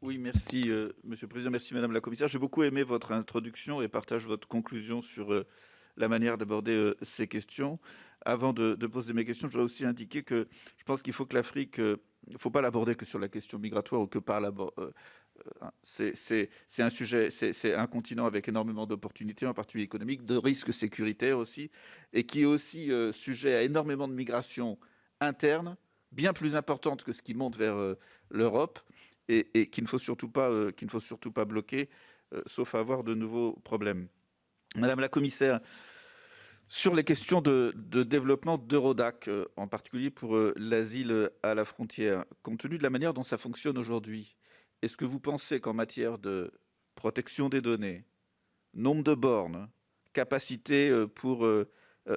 Oui, merci, Monsieur le Président, merci Madame la Commissaire. J'ai beaucoup aimé votre introduction et partage votre conclusion sur la manière d'aborder ces questions. Avant de poser mes questions, je dois aussi indiquer que je pense qu'il faut que l'Afrique, il ne faut pas l'aborder que sur la question migratoire ou que par la, c'est un sujet, c'est un continent avec énormément d'opportunités, en particulier économiques, de risques sécuritaires aussi, et qui est aussi sujet à énormément de migrations internes, bien plus importantes que ce qui monte vers l'Europe, et qu'il ne faut surtout pas bloquer, sauf à avoir de nouveaux problèmes. Madame la commissaire, sur les questions de développement d'Eurodac, en particulier pour l'asile à la frontière, compte tenu de la manière dont ça fonctionne aujourd'hui, est-ce que vous pensez qu'en matière de protection des données, nombre de bornes, capacité pour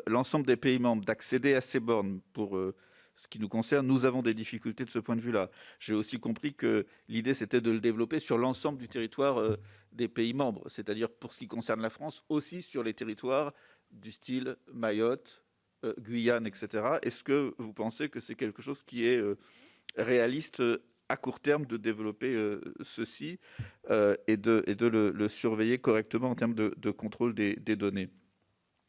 l'ensemble des pays membres d'accéder à ces bornes pour ce qui nous concerne, nous avons des difficultés de ce point de vue-là. J'ai aussi compris que l'idée, c'était de le développer sur l'ensemble du territoire des pays membres, c'est-à-dire pour ce qui concerne la France, aussi sur les territoires du style Mayotte, Guyane, etc. Est-ce que vous pensez que c'est quelque chose qui est réaliste à court terme de développer ceci et de le surveiller correctement en termes de contrôle des données?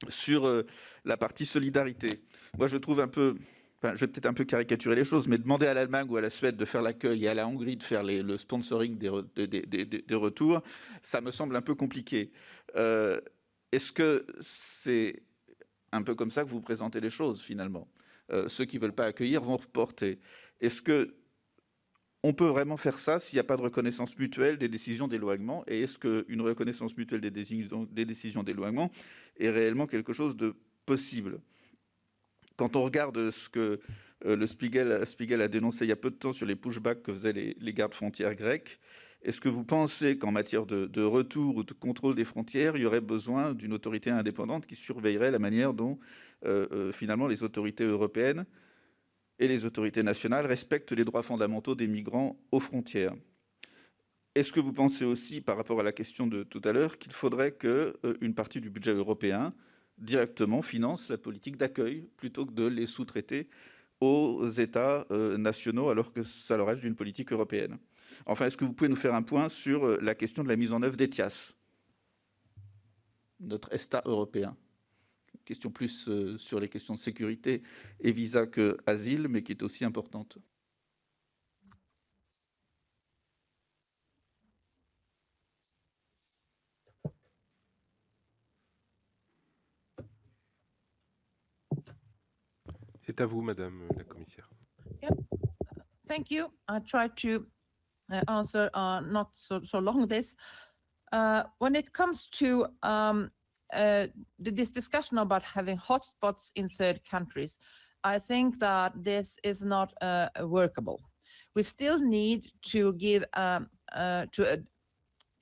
Sur la partie solidarité, moi je trouve un peu, enfin, je vais peut-être un peu caricaturer les choses, mais demander à l'Allemagne ou à la Suède de faire l'accueil et à la Hongrie de faire le sponsoring des retours, ça me semble un peu compliqué. Euh, Est-ce que c'est un peu comme ça que vous présentez les choses finalement? Ceux qui ne veulent pas accueillir vont reporter. Est-ce que on peut vraiment faire ça s'il n'y a pas de reconnaissance mutuelle des décisions d'éloignement? Et est-ce qu'une reconnaissance mutuelle des décisions d'éloignement est réellement quelque chose de possible? Quand on regarde ce que le Spiegel a dénoncé il y a peu de temps sur les pushbacks que faisaient les gardes-frontières grecs, est-ce que vous pensez qu'en matière de retour ou de contrôle des frontières, il y aurait besoin d'une autorité indépendante qui surveillerait la manière dont finalement les autorités européennes et les autorités nationales respectent les droits fondamentaux des migrants aux frontières? Est-ce que vous pensez aussi, par rapport à la question de tout à l'heure, qu'il faudrait qu'une partie du budget européen directement finance la politique d'accueil plutôt que de les sous-traiter aux États nationaux alors que ça leur reste d'une politique européenne? Enfin, est-ce que vous pouvez nous faire un point sur la question de la mise en œuvre d'ETIAS, notre ESTA européen? Question plus sur les questions de sécurité et visa que asile, mais qui est aussi importante. C'est à vous, Madame la Commissaire. Yep. Thank you. I try to answer not so long this. When it comes to this discussion about having hotspots in third countries, I think that this is not workable. We still need to give to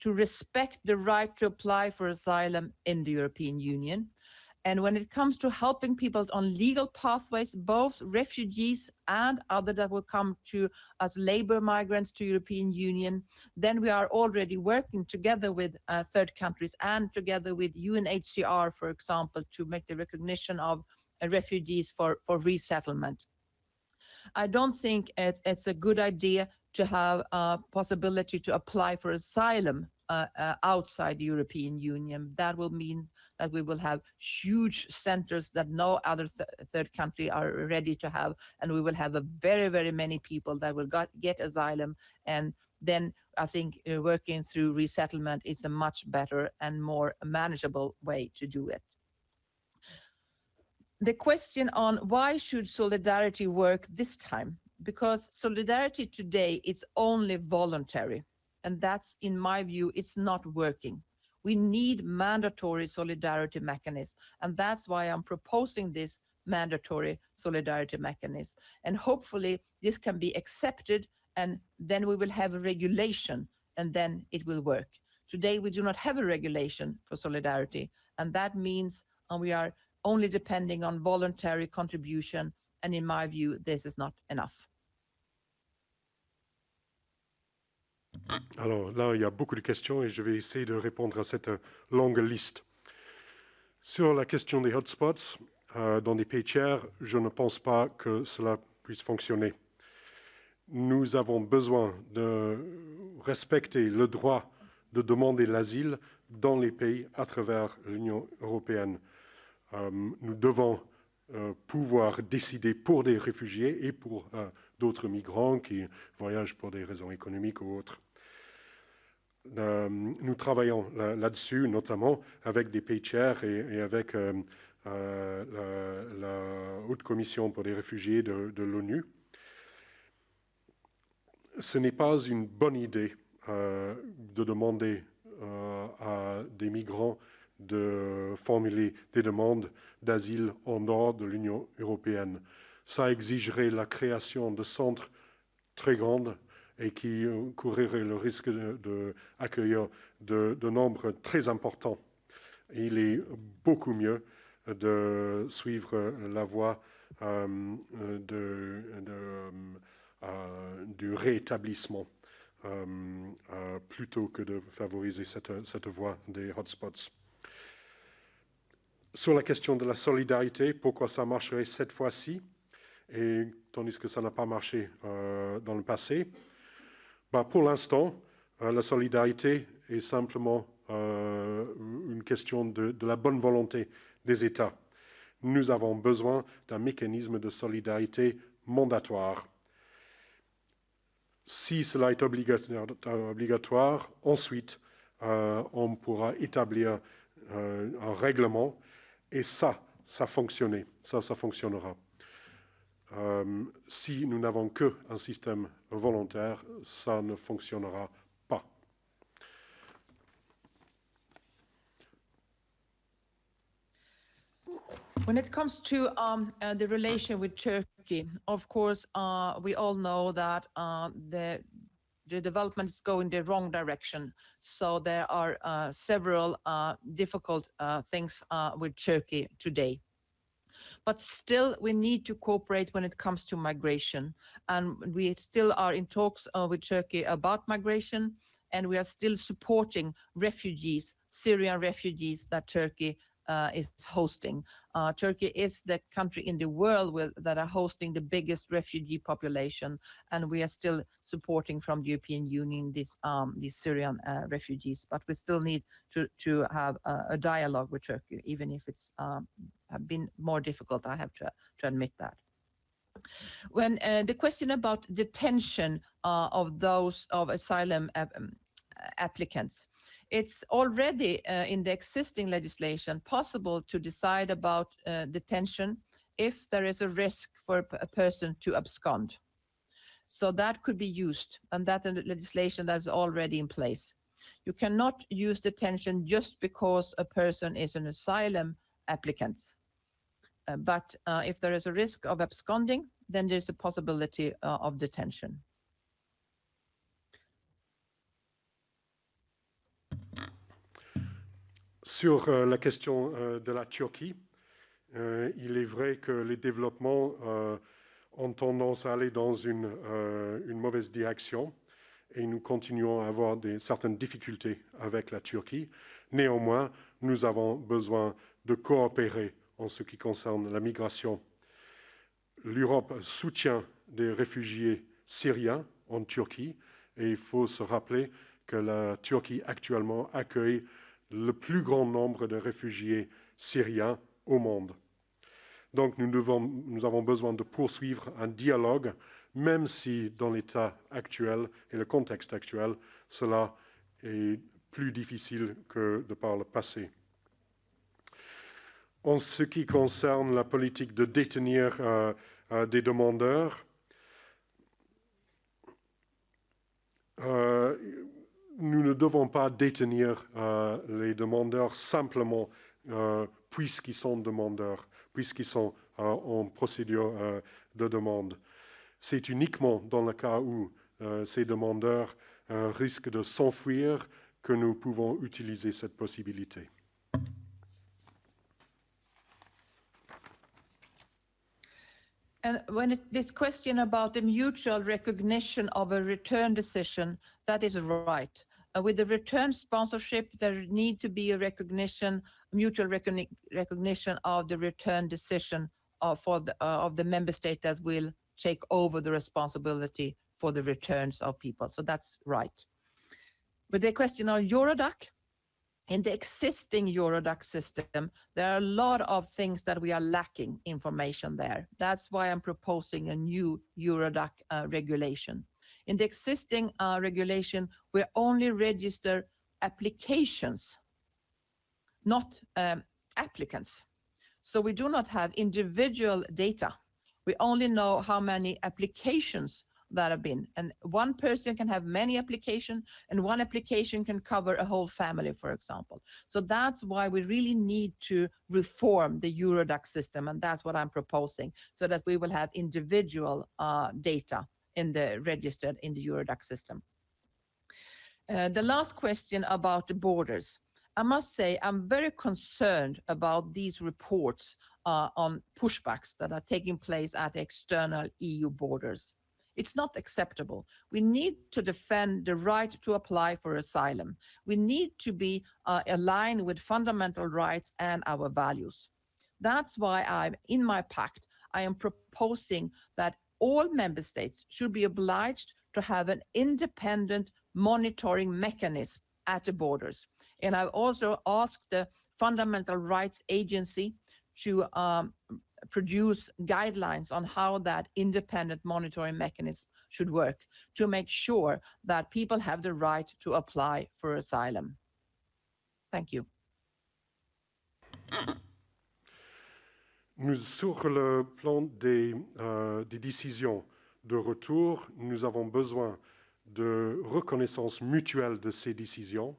respect the right to apply for asylum in the European Union. And when it comes to helping people on legal pathways, both refugees and others that will come to as labor migrants to European Union, then we are already working together with third countries and together with UNHCR, for example, to make the recognition of refugees for resettlement. I don't think it's a good idea to have a possibility to apply for asylum outside the European Union. That will mean that we will have huge centers that no other third country are ready to have, and we will have a very, very many people that will get asylum. And then I think working through resettlement is a much better and more manageable way to do it. The question on why should solidarity work this time? Because solidarity today is only voluntary. And that's, in my view, it's not working. We need mandatory solidarity mechanism. And that's why I'm proposing this mandatory solidarity mechanism. And hopefully this can be accepted, and then we will have a regulation, and then it will work. Today, we do not have a regulation for solidarity. And that means we are only depending on voluntary contribution. And in my view, this is not enough. Alors là, il y a beaucoup de questions et je vais essayer de répondre à cette longue liste. Sur la question des hotspots, dans des pays tiers, je ne pense pas que cela puisse fonctionner. nous avons besoin de respecter le droit de demander l'asile dans les pays à travers l'Union européenne. Nous devons pouvoir décider pour des réfugiés et pour d'autres migrants qui voyagent pour des raisons économiques ou autres. Nous travaillons là-dessus, notamment avec des pays tiers et avec la Haute Commission pour les réfugiés de l'ONU. Ce n'est pas une bonne idée de demander à des migrants de formuler des demandes d'asile en dehors de l'Union européenne. Ça exigerait la création de centres très grands et qui courraient le risque d'accueillir de nombres très importants. Il est beaucoup mieux de suivre la voie du réétablissement plutôt que de favoriser cette voie des hotspots. Sur la question de la solidarité, pourquoi ça marcherait cette fois-ci, et tandis que ça n'a pas marché dans le passé, pour l'instant, la solidarité est simplement une question de la bonne volonté des États. Nous avons besoin d'un mécanisme de solidarité mandatoire. Si cela est obligatoire, ensuite, on pourra établir un règlement et ça fonctionnera. Si nous n'avons qu'un système volontaire, ça ne fonctionnera pas. When it comes to the relation with Turkey, of course, we all know that the development is going the wrong direction. So there are several difficult things with Turkey today. But still, we need to cooperate when it comes to migration. And we still are in talks with Turkey about migration, and we are still supporting refugees, Syrian refugees that Turkey is hosting. Turkey is the country in the world that are hosting the biggest refugee population, and we are still supporting from the European Union these Syrian refugees. But we still need to have a dialogue with Turkey, even if it's have been more difficult. I have to admit that. When the question about detention of those of asylum applicants. It's already in the existing legislation possible to decide about detention if there is a risk for a person to abscond. So that could be used, and that legislation that's already in place. You cannot use detention just because a person is an asylum applicant. But if there is a risk of absconding, then there's a possibility of detention. Sur la question de la Turquie, il est vrai que les développements ont tendance à aller dans une mauvaise direction et nous continuons à avoir certaines difficultés avec la Turquie. Néanmoins, nous avons besoin de coopérer en ce qui concerne la migration. L'Europe soutient des réfugiés syriens en Turquie et il faut se rappeler que la Turquie actuellement accueille le plus grand nombre de réfugiés syriens au monde. Donc nous avons besoin de poursuivre un dialogue, même si dans l'état actuel et le contexte actuel, cela est plus difficile que de par le passé. En ce qui concerne la politique de détenir des demandeurs, nous ne devons pas détenir les demandeurs simplement puisqu'ils sont demandeurs, puisqu'ils sont en procédure de demande. C'est uniquement dans le cas où ces demandeurs risquent de s'enfuir que nous pouvons utiliser cette possibilité. And when this question about the mutual recognition of a return decision, that is right. With the return sponsorship, there need to be a mutual recognition of the return decision of the member state that will take over the responsibility for the returns of people. So that's right. With the question on Eurodac, in the existing Eurodac system, there are a lot of things that we are lacking information there. That's why I'm proposing a new Eurodac regulation. In the existing regulation, we only register applications, not applicants. So we do not have individual data. We only know how many applications that have been. And one person can have many applications, and one application can cover a whole family, for example. So that's why we really need to reform the Eurodac system, and that's what I'm proposing, so that we will have individual data registered in the Eurodac system. The last question about the borders. I must say I'm very concerned about these reports on pushbacks that are taking place at external EU borders. It's not acceptable. We need to defend the right to apply for asylum. We need to be aligned with fundamental rights and our values. That's why in my pact, I am proposing that all member states should be obliged to have an independent monitoring mechanism at the borders. And I've also asked the Fundamental Rights Agency to produce guidelines on how that independent monitoring mechanism should work to make sure that people have the right to apply for asylum. Thank you. Sur le plan des décisions de retour, nous avons besoin de reconnaissance mutuelle de ces décisions,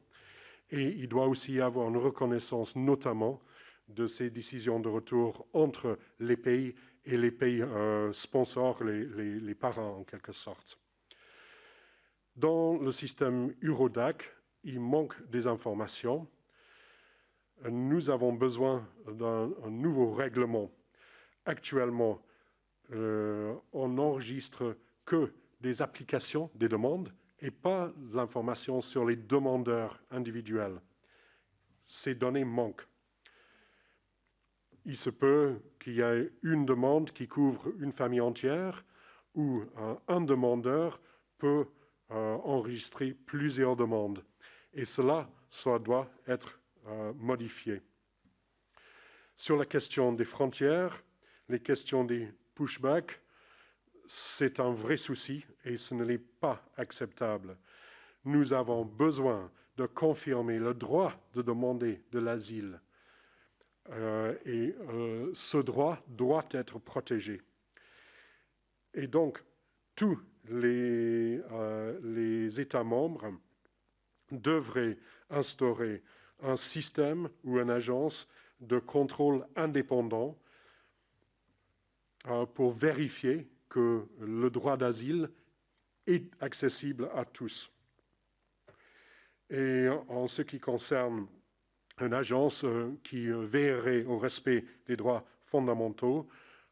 et il doit aussi y avoir une reconnaissance notamment de ces décisions de retour entre les pays et les pays sponsors, les parents en quelque sorte. Dans le système Eurodac, il manque des informations. Nous avons besoin d'un nouveau règlement. Actuellement, on n'enregistre que des applications, des demandes, et pas l'information sur les demandeurs individuels. Ces données manquent. Il se peut qu'il y ait une demande qui couvre une famille entière, ou un demandeur peut enregistrer plusieurs demandes. Et cela doit être modifié. Sur la question des frontières, les questions des pushbacks, c'est un vrai souci et ce n'est pas acceptable. Nous avons besoin de confirmer le droit de demander de l'asile et ce droit doit être protégé. Et donc, tous les États membres devraient instaurer un système ou une agence de contrôle indépendant pour vérifier que le droit d'asile est accessible à tous. Et en ce qui concerne une agence qui veillerait au respect des droits fondamentaux,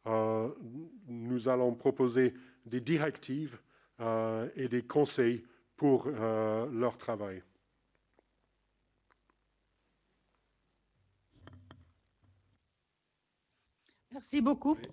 nous allons proposer des directives et des conseils pour leur travail. Merci beaucoup. Oui.